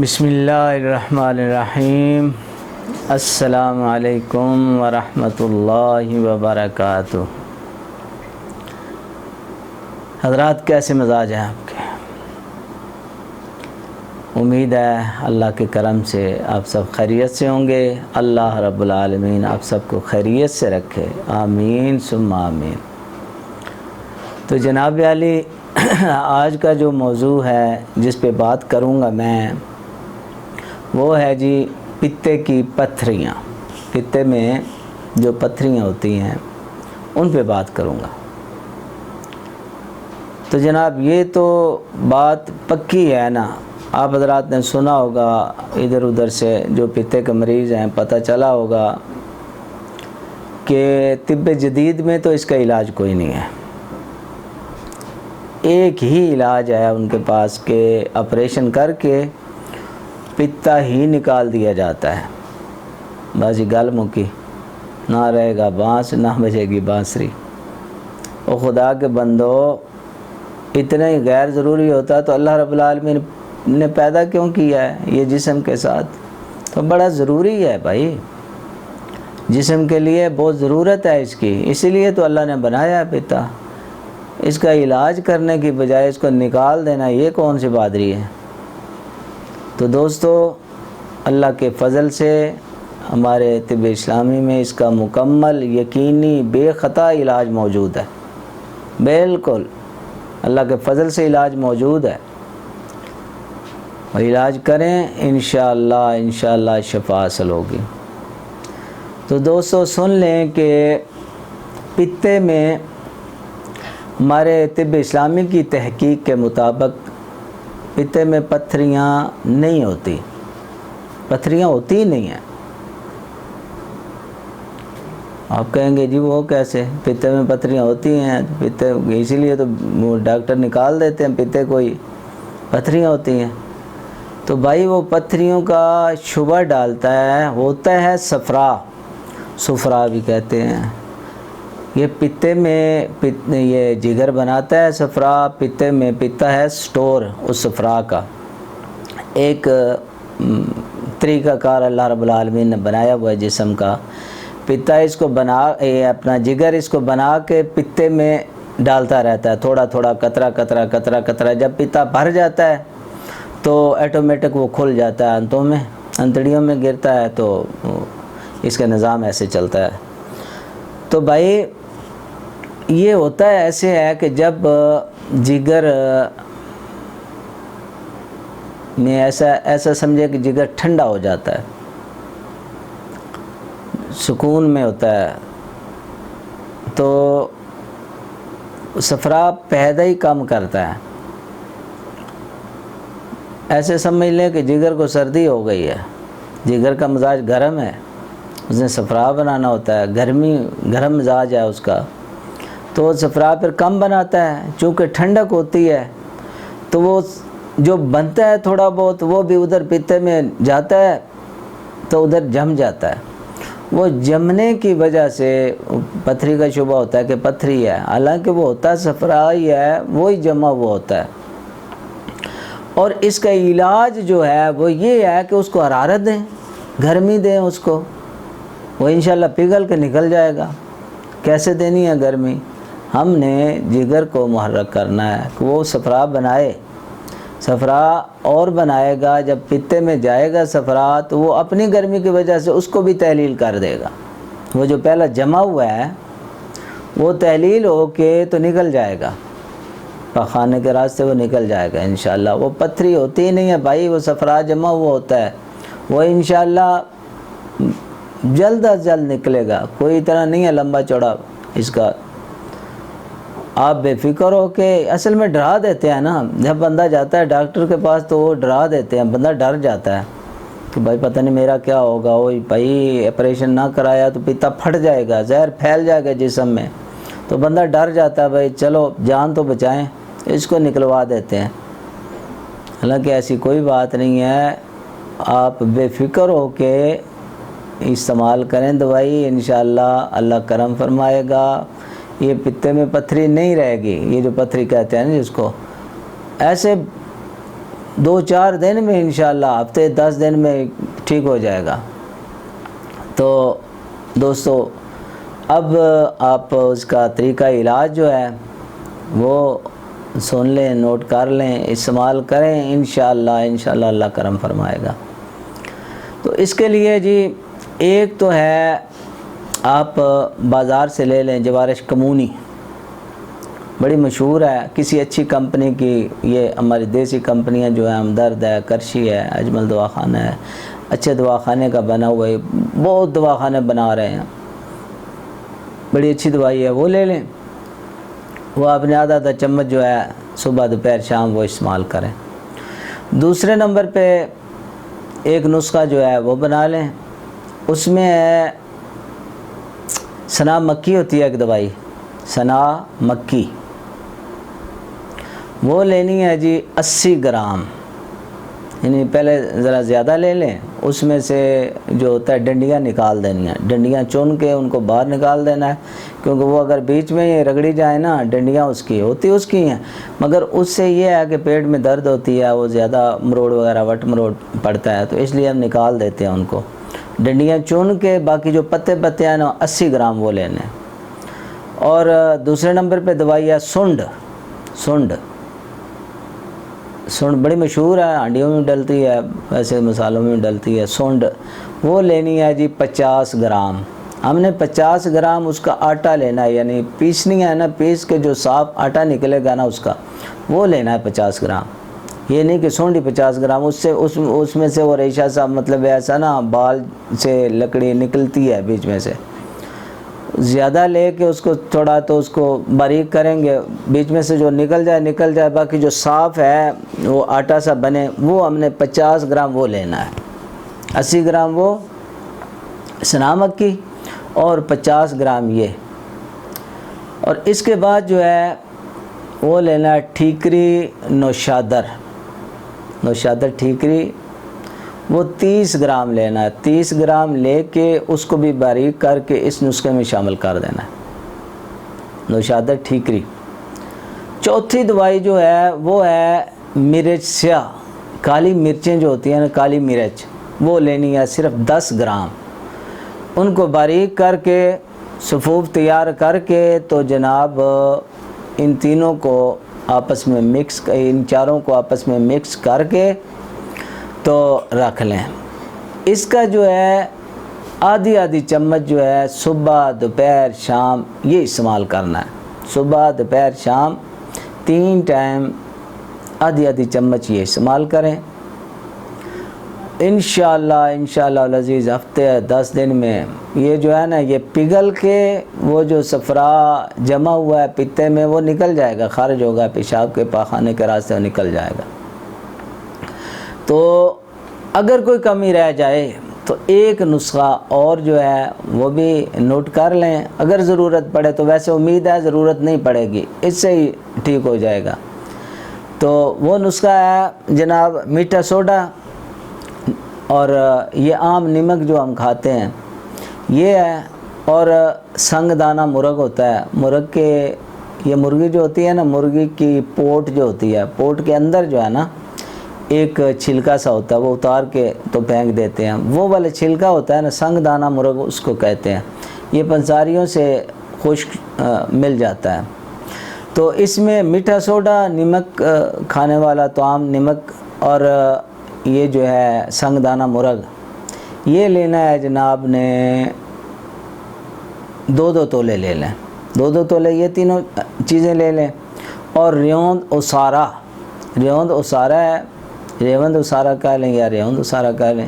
بسم اللہ الرحمن الرحیم۔ السلام علیکم ورحمۃ اللہ وبرکاتہ۔ حضرات کیسے مزاج ہیں آپ کے؟ امید ہے اللہ کے کرم سے آپ سب خیریت سے ہوں گے۔ اللہ رب العالمین آپ سب کو خیریت سے رکھے، آمین ثم آمین۔ تو جناب علی، آج کا جو موضوع ہے جس پہ بات کروں گا میں، وہ ہے جی پتے کی پتھریاں۔ پتے میں جو پتھریاں ہوتی ہیں ان پہ بات کروں گا۔ تو جناب یہ تو بات پکی ہے نا، آپ حضرات نے سنا ہوگا ادھر ادھر سے، جو پتے کے مریض ہیں پتہ چلا ہوگا کہ طب جدید میں تو اس کا علاج کوئی نہیں ہے۔ ایک ہی علاج ہے ان کے پاس کہ آپریشن کر کے پتا ہی نکال دیا جاتا ہے، بس یہ گل مکی، نہ رہے گا بانس نہ بجے گی بانسری۔ او خدا کے بندو، اتنا ہی غیر ضروری ہوتا تو اللہ رب العالمین نے پیدا کیوں کیا ہے یہ جسم کے ساتھ؟ تو بڑا ضروری ہے بھائی، جسم کے لیے بہت ضرورت ہے اس کی، اسی لیے تو اللہ نے بنایا ہے پتا۔ اس کا علاج کرنے کی بجائے اس کو نکال دینا، یہ کون سی بہادری ہے؟ تو دوستو، اللہ کے فضل سے ہمارے طب اسلامی میں اس کا مکمل یقینی بے خطا علاج موجود ہے، بالکل اللہ کے فضل سے علاج موجود ہے، اور علاج کریں انشاءاللہ شفا حاصل ہوگی۔ تو دوستو سن لیں کہ پتے میں ہمارے طب اسلامی کی تحقیق کے مطابق پتے میں پتھریاں نہیں ہوتی، پتھریاں ہوتی ہی نہیں ہیں۔ آپ کہیں گے جی وہ کیسے؟ پتے میں پتھریاں ہوتی ہیں، پتے اسی لیے تو وہ ڈاکٹر نکال دیتے ہیں پتے، کوئی پتھریاں ہوتی ہیں۔ تو بھائی وہ پتھریوں کا شبہ ڈالتا ہے، ہوتا ہے صفرا بھی کہتے ہیں۔ یہ پتے میں یہ جگر بناتا ہے صفرا، پتے میں پتا ہے سٹور اس صفرا کا۔ ایک طریقہ کار اللہ رب العالمین نے بنایا ہوا ہے جسم کا۔ پتا اس کو اپنا جگر اس کو بنا کے پتے میں ڈالتا رہتا ہے، تھوڑا تھوڑا قطرہ۔ جب پتا بھر جاتا ہے تو آٹومیٹک وہ کھل جاتا ہے، انتڑیوں میں گرتا ہے، تو اس کا نظام ایسے چلتا ہے۔ تو بھائی یہ ہوتا ہے، ایسے ہے کہ جب جگر میں ایسا سمجھے کہ جگر ٹھنڈا ہو جاتا ہے، سکون میں ہوتا ہے، تو صفرا پیدا ہی کم کرتا ہے۔ ایسے سمجھ لیں کہ جگر کو سردی ہو گئی ہے، جگر کا مزاج گرم ہے، اس نے صفرا بنانا ہوتا ہے، گرم مزاج ہے اس کا، تو وہ صفرا پھر کم بناتا ہے۔ چونکہ ٹھنڈک ہوتی ہے تو وہ جو بنتا ہے تھوڑا بہت، وہ بھی ادھر پتے میں جاتا ہے تو ادھر جم جاتا ہے۔ وہ جمنے کی وجہ سے پتھری کا شبہ ہوتا ہے کہ پتھری ہے، حالانکہ وہ ہوتا ہے صفرا ہی ہے، وہی جمع ہوا ہوتا ہے۔ اور اس کا علاج جو ہے وہ یہ ہے کہ اس کو حرارت دیں، گرمی دیں اس کو، وہ انشاءاللہ پگھل کے نکل جائے گا۔ کیسے دینی ہے گرمی؟ ہم نے جگر کو محرک کرنا ہے کہ وہ صفرا بنائے، صفرا اور بنائے گا۔ جب پتے میں جائے گا صفرا تو وہ اپنی گرمی کی وجہ سے اس کو بھی تحلیل کر دے گا۔ وہ جو پہلا جمع ہوا ہے وہ تحلیل ہو کے تو نکل جائے گا، پخانے کے راستے وہ نکل جائے گا انشاءاللہ۔ وہ پتھری ہوتی ہی نہیں ہے بھائی، وہ صفرا جمع ہوا ہوتا ہے، وہ انشاءاللہ جلد از جلد نکلے گا، کوئی اتنا نہیں ہے لمبا چوڑا اس کا۔ آپ بے فکر ہو کہ اصل میں ڈرا دیتے ہیں نا، جب بندہ جاتا ہے ڈاکٹر کے پاس تو وہ ڈرا دیتے ہیں، بندہ ڈر جاتا ہے کہ بھائی پتہ نہیں میرا کیا ہوگا، وہی بھائی آپریشن نہ کرایا تو پتا پھٹ جائے گا، زہر پھیل جائے گا جسم میں، تو بندہ ڈر جاتا ہے بھائی چلو جان تو بچائیں، اس کو نکلوا دیتے ہیں۔ حالانکہ ایسی کوئی بات نہیں ہے، آپ بے فکر ہو کے استعمال کریں دوائی، انشاءاللہ اللہ کرم فرمائے گا۔ یہ پتے میں پتھری نہیں رہے گی، یہ جو پتھری کہتے ہیں نا جس کو، ایسے 2-4 دن میں انشاءاللہ، ہفتے 10 دن میں ٹھیک ہو جائے گا۔ تو دوستو اب آپ اس کا طریقہ علاج جو ہے وہ سن لیں، نوٹ کر لیں، استعمال کریں، انشاءاللہ اللہ کرم فرمائے گا۔ تو اس کے لیے جی ایک تو ہے آپ بازار سے لے لیں جوارش کمونی، بڑی مشہور ہے، کسی اچھی کمپنی کی، یہ ہماری دیسی کمپنیاں جو ہیں، ہمدرد ہے، کرشی ہے، اجمل دواخانہ ہے، اچھے دواخانے کا بنا ہوا ہے، بہت دواخانے بنا رہے ہیں، بڑی اچھی دوائی ہے، وہ لے لیں۔ وہ آپ نے آدھا چمچ جو ہے صبح دوپہر شام وہ استعمال کریں۔ دوسرے نمبر پہ ایک نسخہ جو ہے وہ بنا لیں، اس میں ہے سنا مکی ہوتی ہے ایک دوائی، سنا مکی، وہ لینی ہے جی 80 گرام، یعنی پہلے ذرا زیادہ لے لیں، اس میں سے جو ہوتا ہے ڈنڈیاں نکال دینی ہیں، ڈنڈیاں چن کے ان کو باہر نکال دینا ہے، کیونکہ وہ اگر بیچ میں یہ رگڑی جائے نا، ڈنڈیاں اس کی ہیں، مگر اس سے یہ ہے کہ پیٹ میں درد ہوتی ہے، وہ زیادہ مروڑ وغیرہ وٹ مروڑ پڑتا ہے، تو اس لیے ہم نکال دیتے ہیں ان کو، ڈنڈیاں چن کے باقی جو پتے ہیں نا 80 گرام وہ لینے۔ اور دوسرے نمبر پہ دوائی ہے سنڈ بڑی مشہور ہے، ہانڈیوں میں ڈلتی ہے، ویسے مسالوں میں ڈلتی ہے، سنڈ وہ لینی ہے جی 50 گرام۔ ہم نے 50 گرام اس کا آٹا لینا ہے، یعنی پیسنی ہے نا، پیس کے جو صاف آٹا نکلے گا نا اس کا، وہ لینا ہے 50 گرام۔ یہ نہیں کہ سونڈی 50 گرام، اس میں سے وہ ریشہ سا، مطلب ایسا نا بال سے لکڑی نکلتی ہے بیچ میں سے، زیادہ لے کے اس کو تھوڑا تو اس کو باریک کریں گے، بیچ میں سے جو نکل جائے، باقی جو صاف ہے وہ آٹا سا بنے، وہ ہم نے 50 گرام وہ لینا ہے۔ 80 گرام وہ سنا مکی اور 50 گرام یہ۔ اور اس کے بعد جو ہے وہ لینا ہے ٹھیکری نوشادر ٹھیکری، وہ 30 گرام لینا ہے، 30 گرام لے کے اس کو بھی باریک کر کے اس نسخے میں شامل کر دینا ہے، نوشادر ٹھیکری۔ چوتھی دوائی جو ہے وہ ہے مرچ سیاہ، کالی مرچیں جو ہوتی ہیں نا، کالی مرچ، وہ لینی ہے صرف 10 گرام، ان کو باریک کر کے صفوف تیار کر کے تو جناب ان تینوں کو آپس میں ان چاروں کو آپس میں مکس کر کے تو رکھ لیں۔ اس کا جو ہے آدھی چمچ جو ہے صبح دوپہر شام یہ استعمال کرنا ہے، صبح دوپہر شام 3 ٹائم آدھی چمچ یہ استعمال کریں۔ انشاءاللہ العزیز ہفتے 10 دن میں یہ جو ہے نا، یہ پگھل کے وہ جو صفرا جمع ہوا ہے پتے میں وہ نکل جائے گا، خارج ہوگا، پیشاب کے پاخانے کے راستے وہ نکل جائے گا۔ تو اگر کوئی کمی رہ جائے تو ایک نسخہ اور جو ہے وہ بھی نوٹ کر لیں، اگر ضرورت پڑے تو، ویسے امید ہے ضرورت نہیں پڑے گی، اس سے ہی ٹھیک ہو جائے گا۔ تو وہ نسخہ ہے جناب میٹھا سوڈا اور یہ عام نمک جو ہم کھاتے ہیں یہ ہے، اور سنگ دانہ مرغ ہوتا ہے، مرغ کے یہ مرغی جو ہوتی ہے نا، مرغی کی پوٹ جو ہوتی ہے، پوٹ کے اندر جو ہے نا ایک چھلکا سا ہوتا ہے، وہ اتار کے تو پھینک دیتے ہیں، وہ والا چھلکا ہوتا ہے نا، سنگ دانہ مرغ اس کو کہتے ہیں، یہ پنساریوں سے خشک مل جاتا ہے۔ تو اس میں میٹھا سوڈا، نمک کھانے والا تو عام نمک، اور یہ جو ہے سنگ دانہ مرغ، یہ لینا ہے جناب نے 2 تولے لے لیں، 2 تولے یہ تینوں چیزیں لے لیں۔ اور ریوند اسارہ ہے، ریوند اسارہ کہہ لیں یا ریوند اسارہ کہہ لیں،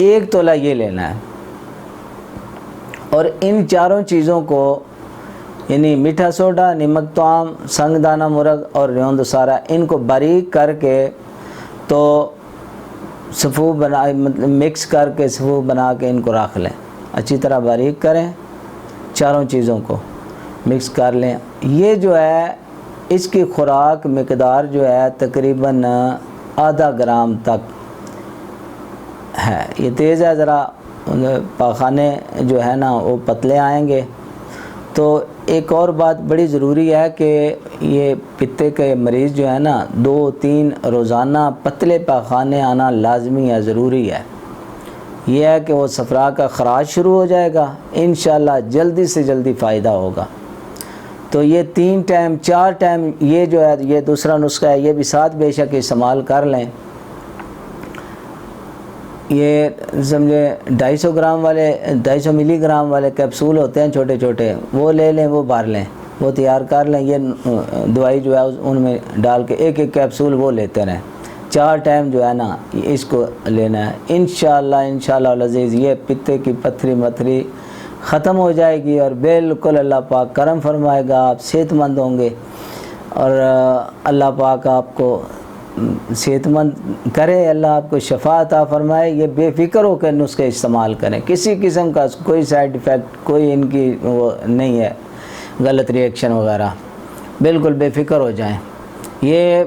1 تولہ یہ لینا ہے۔ اور ان چاروں چیزوں کو، یعنی میٹھا سوڈا، نمک توام، سنگ دانہ مرغ اور ریوند اسارہ، ان کو باریک کر کے تو صفوف مطلب مکس کر کے صفوف بنا کے ان کو رکھ لیں، اچھی طرح باریک کریں، چاروں چیزوں کو مکس کر لیں۔ یہ جو ہے اس کی خوراک مقدار جو ہے تقریباً آدھا گرام تک ہے، یہ تیز ہے ذرا، پاخانے جو ہے نا وہ پتلے آئیں گے، تو ایک اور بات بڑی ضروری ہے کہ یہ پتے کے مریض جو ہے نا 2-3 روزانہ پتلے پاخانے آنا لازمی ہے، ضروری ہے۔ یہ ہے کہ وہ صفرا کا خراج شروع ہو جائے گا، انشاءاللہ جلدی سے جلدی فائدہ ہوگا۔ تو یہ 3 ٹائم 4 ٹائم یہ جو ہے یہ دوسرا نسخہ ہے، یہ بھی ساتھ بے شک استعمال کر لیں۔ یہ سمجھے 250 گرام والے 250 ملی گرام والے کیپسول ہوتے ہیں چھوٹے چھوٹے، وہ لے لیں، وہ بھر لیں، وہ تیار کر لیں۔ یہ دوائی جو ہے ان میں ڈال کے ایک کیپسول وہ لیتے رہیں، 4 ٹائم جو ہے نا اس کو لینا ہے۔ انشاءاللہ العزیز یہ پتے کی پتھری متھری ختم ہو جائے گی اور بالکل اللہ پاک کرم فرمائے گا، آپ صحت مند ہوں گے اور اللہ پاک آپ کو صحت مند کرے، اللہ آپ کو شفا عطا فرمائے۔ یہ بے فکر ہو کے نسخے استعمال کریں، کسی قسم کا کوئی سائیڈ ایفیکٹ، کوئی ان کی وہ نہیں ہے غلط ری ایکشن وغیرہ، بالکل بے فکر ہو جائیں۔ یہ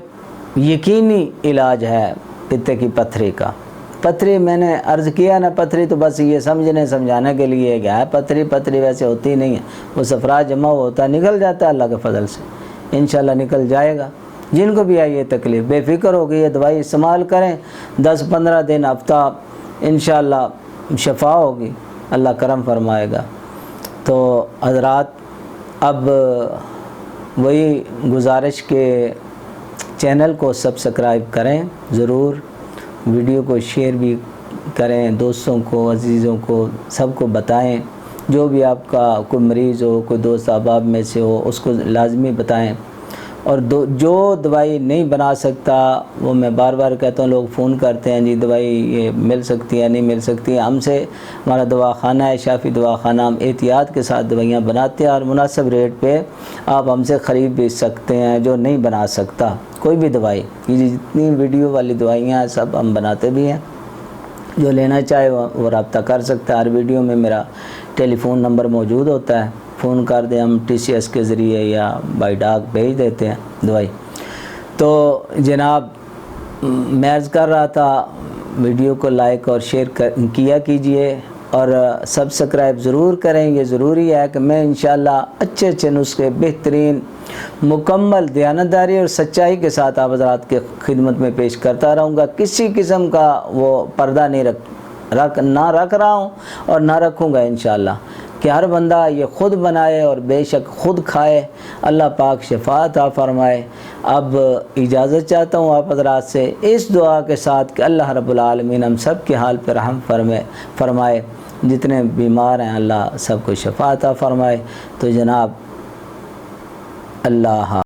یقینی علاج ہے پتے کی پتھری کا۔ پتھری میں نے عرض کیا نا، پتھری تو بس یہ سمجھانے کے لیے کیا ہے، پتھری ویسے ہوتی نہیں ہے، وہ صفرا جمع ہوتا ہے، نکل جاتا ہے اللہ کے فضل سے، انشاءاللہ نکل جائے گا۔ جن کو بھی آئی یہ تکلیف بے فکر ہو گئی، یہ دوائی استعمال کریں، 10-15 دن ہفتہ انشاءاللہ شفا ہوگی، اللہ کرم فرمائے گا۔ تو حضرات اب وہی گزارش کے چینل کو سبسکرائب کریں ضرور، ویڈیو کو شیئر بھی کریں، دوستوں کو عزیزوں کو سب کو بتائیں، جو بھی آپ کا کوئی مریض ہو، کوئی دوست احباب میں سے ہو اس کو لازمی بتائیں۔ اور جو دوائی نہیں بنا سکتا، وہ میں بار بار کہتا ہوں، لوگ فون کرتے ہیں جی دوائی یہ مل سکتی ہے نہیں مل سکتی ہے، ہم سے ہمارا دواخانہ ہے شافی دواخانہ، ہم احتیاط کے ساتھ دوائیاں بناتے ہیں اور مناسب ریٹ پہ آپ ہم سے خرید بھی سکتے ہیں۔ جو نہیں بنا سکتا کوئی بھی دوائی، یہ جتنی ویڈیو والی دوائیاں ہیں سب ہم بناتے بھی ہیں، جو لینا چاہے وہ رابطہ کر سکتا ہے۔ ہر ویڈیو میں میرا ٹیلی فون نمبر موجود ہوتا ہے، فون کر دیں، ہم TCS کے ذریعے یا بائی ڈاک بھیج دیتے ہیں دوائی۔ تو جناب میں عرض کر رہا تھا، ویڈیو کو لائک اور شیئر کیا کیجئے اور سبسکرائب ضرور کریں، یہ ضروری ہے کہ میں انشاءاللہ اچھے نسخے بہترین مکمل دیانتداری اور سچائی کے ساتھ آپ حضرات کے خدمت میں پیش کرتا رہوں گا۔ کسی قسم کا وہ پردہ نہیں رکھ رہا ہوں اور نہ رکھوں گا انشاءاللہ، کہ ہر بندہ یہ خود بنائے اور بے شک خود کھائے، اللہ پاک شفا عطا فرمائے۔ اب اجازت چاہتا ہوں آپ حضرات سے اس دعا کے ساتھ کہ اللہ رب العالمین ہم سب کے حال پہ رحم فرمائے، جتنے بیمار ہیں اللہ سب کو شفا عطا فرمائے۔ تو جناب اللہ